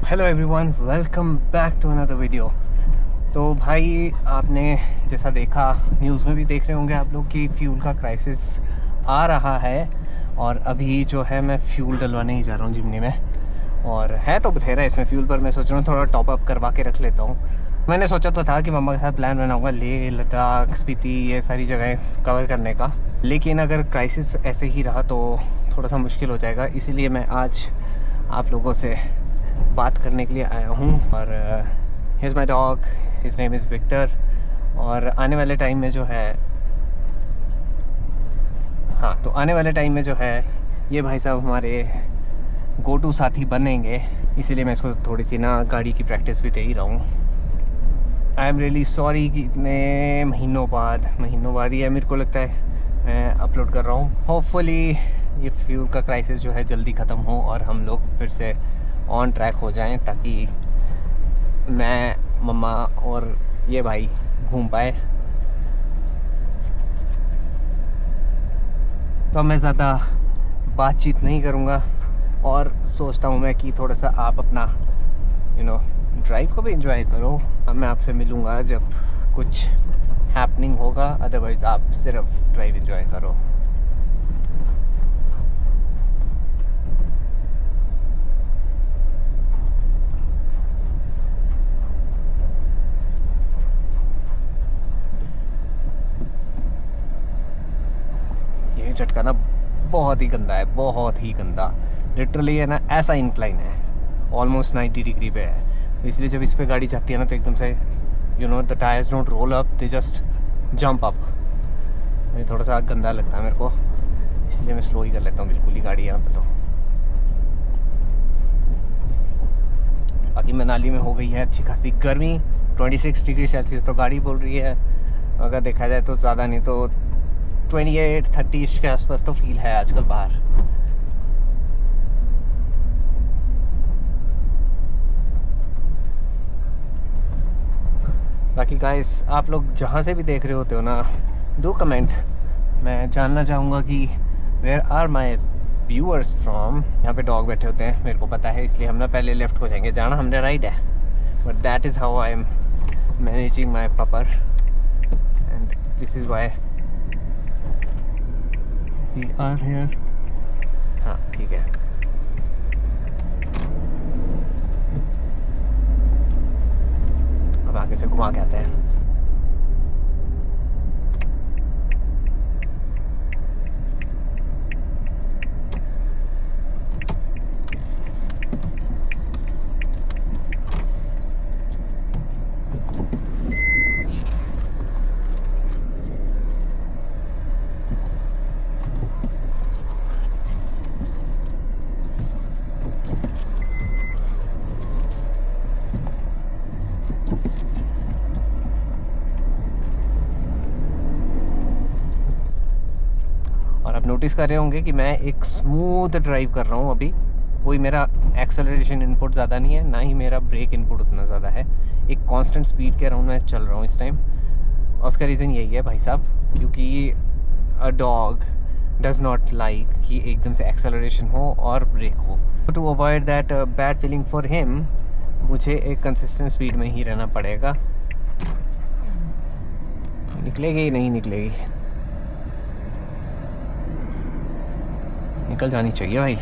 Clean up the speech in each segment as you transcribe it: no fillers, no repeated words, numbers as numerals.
Hello everyone, welcome back to another video. तो भाई आपने जैसा देखा, न्यूज़ में भी देख रहे होंगे आप लोग कि फ्यूल का क्राइसिस आ रहा है। और अभी जो है मैं फ्यूल डलवाने ही जा रहा हूँ जिमनी में। और है तो बथेरा इसमें फ्यूल, पर मैं सोच रहा हूँ थोड़ा टॉप अप करवा के रख लेता हूँ। मैंने सोचा तो था कि मम्मा के साथ प्लान बनाऊँगा लेह लद्दाख स्पीति ये सारी जगह कवर करने का, लेकिन अगर क्राइसिस ऐसे ही रहा तो थोड़ा सा मुश्किल हो जाएगा। इसीलिए मैं आज आप लोगों से बात करने के लिए आया हूँ। और his my dog, his name is Victor. और आने वाले टाइम में जो है, हाँ तो आने वाले टाइम में जो है ये भाई साहब हमारे गो टू साथी बनेंगे। इसीलिए मैं इसको थोड़ी सी ना गाड़ी की प्रैक्टिस भी दे ही रहा हूँ। आई एम रियली सॉरी कि इतने महीनों बाद ही है, मेरे को लगता है मैं अपलोड कर रहा हूँ। होपफुली ये फ्यूल का क्राइसिस जो है जल्दी ख़त्म हो और हम लोग फिर से ऑन ट्रैक हो जाएं, ताकि मैं, मम्मा और ये भाई घूम पाए। तो मैं ज़्यादा बातचीत नहीं करूँगा और सोचता हूँ मैं कि थोड़ा सा आप अपना ड्राइव को भी एंजॉय करो। अब मैं आपसे मिलूँगा जब कुछ हैपनिंग होगा, अदरवाइज़ आप सिर्फ ड्राइव एंजॉय करो। ये झटका ना बहुत ही गंदा है, बहुत ही गंदा। लिटरली है ना, ऐसा इंक्लाइन है, ऑलमोस्ट 90 डिग्री पे है। इसलिए जब इस पे गाड़ी जाती है ना तो एकदम से the tyres don't roll up, they just jump up. ये थोड़ा सा गंदा लगता है मेरे को, इसलिए मैं स्लो ही कर लेता हूँ बिल्कुल ही गाड़ी यहाँ पे। तो बाकी मनाली में हो गई है अच्छी खासी गर्मी, 26 डिग्री सेल्सियस तो गाड़ी बोल रही है। अगर देखा जाए तो ज़्यादा नहीं तो 28-30 के आसपास तो फील है आजकल बाहर। बाकी गाइस, आप लोग जहाँ से भी देख रहे होते हो ना, डू कमेंट। मैं जानना चाहूँगा कि where are my viewers from. यहाँ पे डॉग बैठे होते हैं, मेरे को पता है, इसलिए हम ना पहले लेफ़्ट को जाएंगे। जाना हमने राइट है, but that is how I am managing my paper and this is why we are here. हाँ ठीक है। अब आगे से घुमा के आते हैं। नोटिस कर रहे होंगे कि मैं एक स्मूथ ड्राइव कर रहा हूँ अभी। कोई मेरा एक्सेलरेशन इनपुट ज़्यादा नहीं है, ना ही मेरा ब्रेक इनपुट उतना ज़्यादा है। एक कांस्टेंट स्पीड के अराउंड मैं चल रहा हूँ इस टाइम। उसका रीज़न यही है भाई साहब, क्योंकि a dog does not like कि एकदम से एक्सेलरेशन हो और ब्रेक हो। To avoid that bad feeling for him, मुझे एक कंसिस्टेंट स्पीड में ही रहना पड़ेगा। निकलेगी ही नहीं निकलेगी, निकल जानी चाहिए भाई।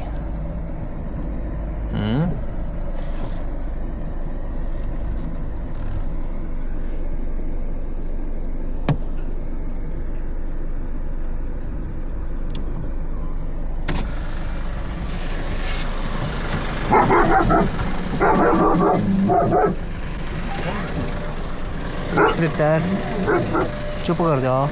चुप कर जाओ।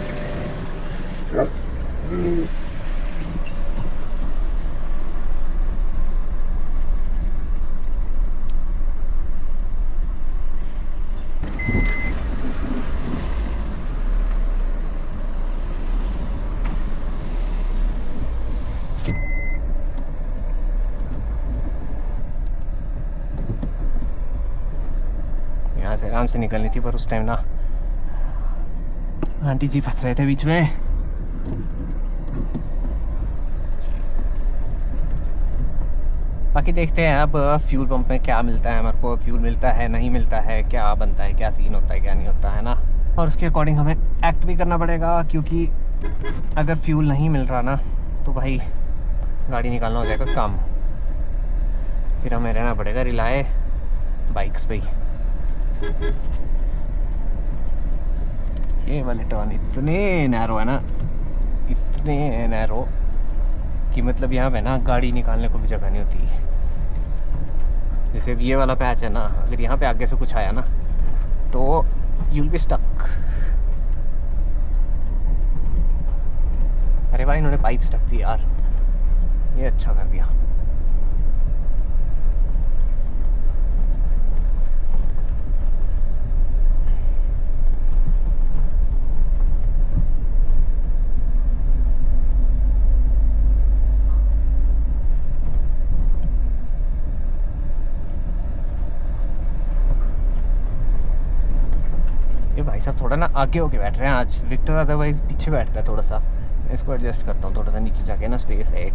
यहाँ से आराम से निकलनी थी, पर उस टाइम ना आंटी जी फंस रहे थे बीच में। बाकी देखते हैं अब फ्यूल पंप में क्या मिलता है हमारे को, फ्यूल मिलता है नहीं मिलता है, क्या बनता है, क्या सीन होता है क्या नहीं होता है ना। और उसके अकॉर्डिंग हमें एक्ट भी करना पड़ेगा, क्योंकि अगर फ्यूल नहीं मिल रहा ना तो भाई गाड़ी निकालना हो जाएगा काम, फिर हमें रहना पड़ेगा रिलाय बाइक्स पे ही। ये वाले टर्न इतने नैरो है ना, इतने नैरो कि मतलब यहाँ पे ना गाड़ी निकालने को भी जगह नहीं होती। जैसे ये वाला पैच है ना, अगर यहाँ पे आगे से कुछ आया ना तो यूल बी स्टक। अरे भाई इन्होंने पाइप स्टक थी यार, ये अच्छा कर दिया। ये भाई साहब थोड़ा ना आगे होके बैठ रहे हैं आज, विक्टर अदरवाइज पीछे बैठता है थोड़ा सा। इसको एडजस्ट करता हूँ थोड़ा सा, नीचे जाके ना स्पेस है एक,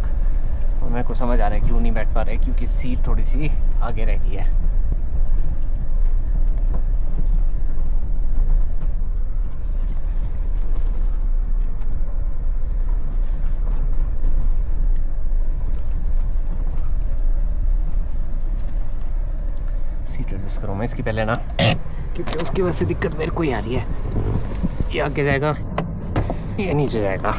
और मेरे को समझ आ रहा है क्यों नहीं बैठ पा रहे, क्योंकि सीट थोड़ी सी आगे रह गई है। सीट एडजस्ट करूँ मैं इसकी पहले ना, क्योंकि उसकी वजह से दिक्कत मेरे को ही आ रही है। ये आगे जाएगा, ये नीचे जाएगा।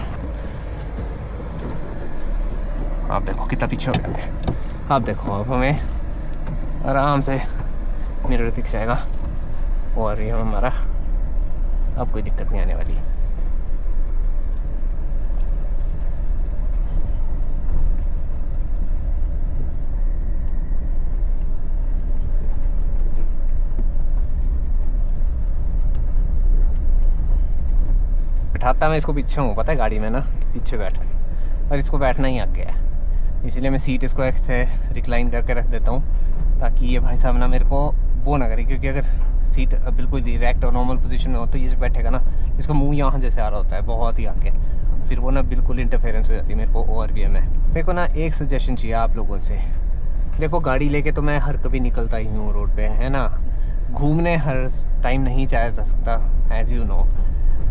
आप देखो कितना पीछे हो गया है। आप देखो अब हमें आराम से मिरर दिख जाएगा, और ये हमारा अब कोई दिक्कत नहीं आने वाली। बैठाता मैं इसको पीछे हूँ, पता है गाड़ी में ना पीछे बैठ रही, और इसको बैठना ही आ गया है, इसीलिए मैं सीट इसको ऐसे रिक्लाइन करके रख देता हूँ, ताकि ये भाई साहब ना मेरे को वो ना करे। क्योंकि अगर सीट बिल्कुल डायरेक्ट और नॉर्मल पोजीशन में हो तो ये जो बैठेगा ना, इसका मुंह यहाँ जैसे आ रहा होता है बहुत ही आगे, फिर वो ना बिल्कुल इंटरफेरेंस हो जाती है मेरे को ORVM में। मेरे को ना एक सजेशन चाहिए आप लोगों से। देखो गाड़ी लेके तो मैं हर कभी निकलता ही हूँ रोड पे, है ना, घूमने हर टाइम नहीं जाया जा सकता एज यू नो।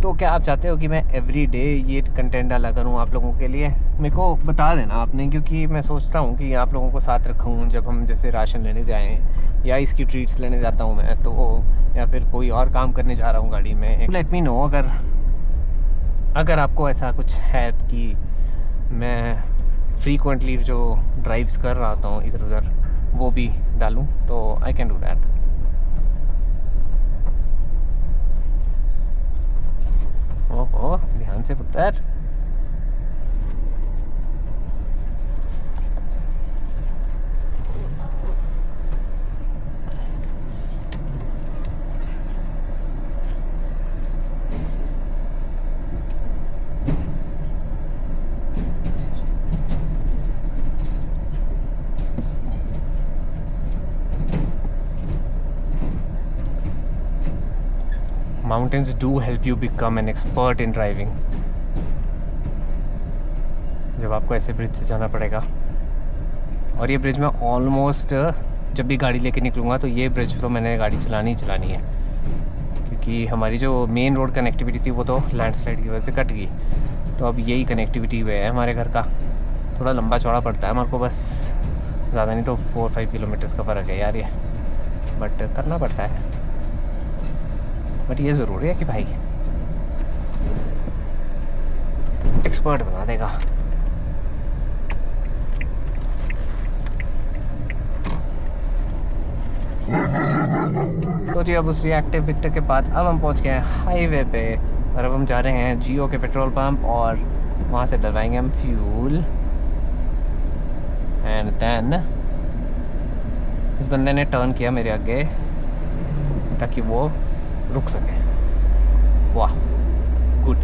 तो क्या आप चाहते हो कि मैं एवरी डे ये कंटेंट डाला करूँ आप लोगों के लिए? मेरे को बता देना आपने, क्योंकि मैं सोचता हूँ कि आप लोगों को साथ रखूँ जब हम जैसे राशन लेने जाएँ, या इसकी ट्रीट्स लेने जाता हूँ मैं तो, या फिर कोई और काम करने जा रहा हूँ गाड़ी में। लेट मी नो अगर आपको ऐसा कुछ है कि मैं फ्रीक्वेंटली जो ड्राइव्स कर रहा होता हूँ इधर उधर वो भी डालूँ, तो आई कैन डू दैट। ओहो ध्यान से पुत्र। Mountains do help you become an expert in driving। जब आपको ऐसे ब्रिज से जाना पड़ेगा, और ये ब्रिज में ऑलमोस्ट जब भी गाड़ी लेके निकलूँगा तो ये ब्रिज तो मैंने गाड़ी चलानी ही चलानी है, क्योंकि हमारी जो मेन रोड कनेक्टिविटी थी वो तो लैंडस्लाइड की वजह से कट गई। तो अब यही कनेक्टिविटी वे है हमारे घर का। थोड़ा लंबा चौड़ा पड़ता है हमारे को, बस ज़्यादा नहीं तो 4-5 किलोमीटर्स का फ़र्क है यार ये, बट करना पड़ता है। बट ये ज़रूरी है कि भाई एक्सपर्ट बना देगा। तो जी अब उस रिएक्टिव विक्टर के बाद अब हम पहुंच गए हैं हाईवे पे, और अब हम जा रहे हैं जियो के पेट्रोल पंप, और वहाँ से डलवाएंगे हम फ्यूल। एंड देन इस बंदे ने टर्न किया मेरे आगे ताकि वो रुक सके। वाह गुड।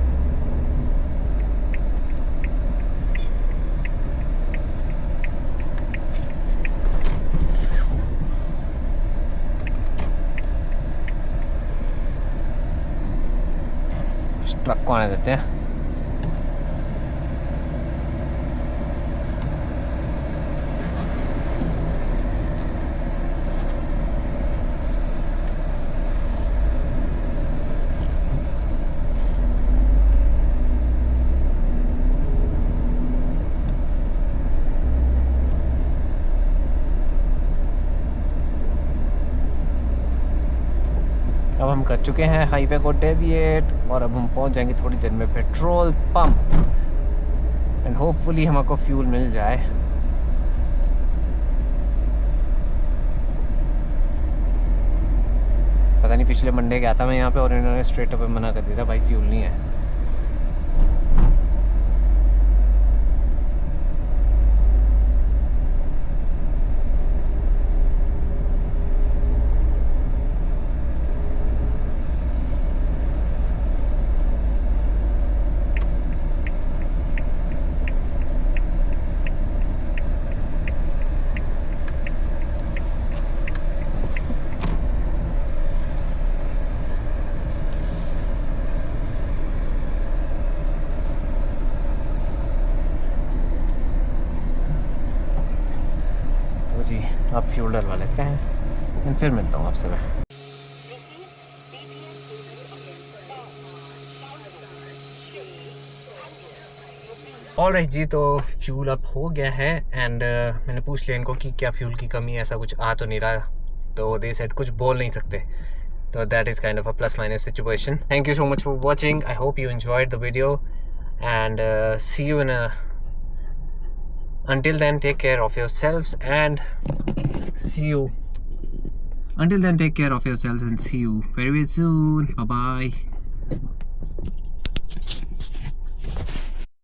ट्रक को आने देते हैं। हम कर चुके हैं हाईवे को डेविएट और अब हम पहुंच जाएंगे थोड़ी देर में पेट्रोल पंप एंड होपफुली हमको फ्यूल मिल जाए। पता नहीं पिछले मंडे गया था मैं यहाँ पे और इन्होंने स्ट्रेट अप मना कर दिया था, भाई फ्यूल नहीं है। जी आप फ्यूल डलवा लेते हैं फिर मिलता हूँ आपसे मैं। ऑलराइट जी, तो फ्यूल अप हो गया है एंड मैंने पूछ लिया इनको कि क्या फ्यूल की कमी है, ऐसा कुछ आ तो नहीं रहा, तो दे सेड कुछ बोल नहीं सकते, तो that is kind of a plus minus situation. Thank you so much for watching, I hope you enjoyed the video, and see you until then take care of yourselves and see you very soon. Bye bye.